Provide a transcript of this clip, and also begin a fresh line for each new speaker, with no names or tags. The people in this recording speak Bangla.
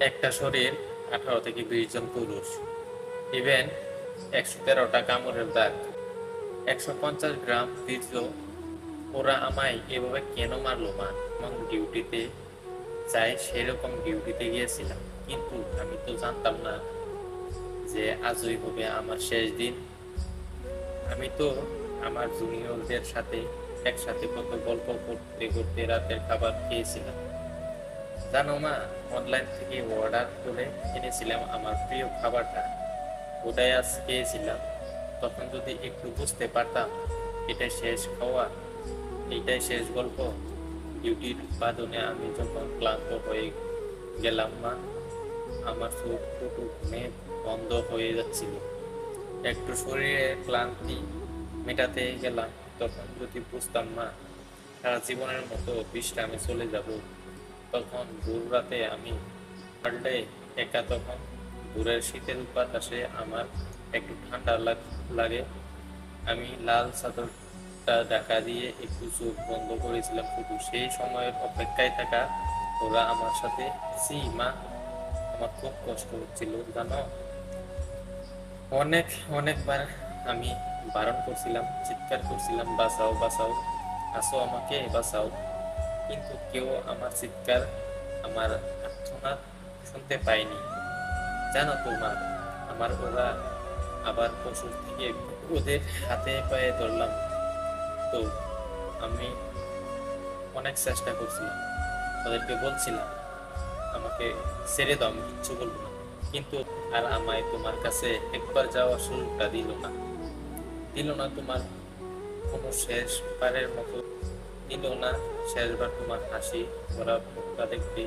একটা শরীর 18 থেকে 20 জন পুরুষ, ইভেন 113টা কামড়ের দাগ, 150 গ্রাম বীর্য। ওরা আমায় এভাবে কেন মারলো মা? এবং ডিউটিতে যাই সেরকম ডিউটিতে গিয়েছিলাম, কিন্তু আমি তো জানতাম না যে আজই হবে আমার শেষ দিন। আমি তো আমার জুনিয়রদের সাথে একসাথে কত গল্প করতে করতে রাতের খাবার খেয়েছিলাম জানো মা। অনলাইন থেকে অর্ডার করে এনেছিলাম আমার প্রিয় খাবারটা, ওটাই আজ খেয়েছিলাম। তখন যদি একটু বুঝতে পারতাম এটাই শেষ খাওয়া, এইটাই শেষ গল্প। ডিউটির বাদনে আমি যখন ক্লান্ত হয়ে গেলাম মা, আমার চোখ দুটো ঘুমে বন্ধ হয়ে যাচ্ছিল। একটু শরীরের ক্লান্তি মেটাতে গেলাম, তখন যদি বুঝতাম মা সারা জীবনের মতো বিশ্রামে চলে যাব। তখন ভোর রাতে আমি হাঁটলে একা, তখন ভোরের শীতের বাতাসে আমার একটু ঠান্ডা লাগে। আমি লাল চাদরটা ঢাকা দিয়ে একটু চোখ বন্ধ করেছিলাম, শুধু সেই সময়ের অপেক্ষায় থাকা। ওরা আমার সাথে সি মা, আমার খুব কষ্ট হচ্ছিল জানো। অনেক অনেকবার আমি বারণ করছিলাম, চিৎকার করছিলাম, বাঁচাও বাঁচাও, আসো আমাকে বাঁচাও। কিন্তু কেউ আমার চিৎকার, আমার আর্তনাদ শুনতে পায়নি জানো তো মা। ওরা আবার পশুর থেকে ওদের হাতে পায়ে ধরলাম। তো আমি অনেক চেষ্টা করছিলাম, ওদেরকে বলছিলাম আমাকে ছেড়ে দাও, আমি কিচ্ছু বলবো না। কিন্তু আর আমায় তোমার কাছে একবার যাওয়ার সুযোগটা দিল না তোমার কোনো শেষবারের মতো, দিল না শেষবার তোমার হাসি ভরা মুখটা দেখতে।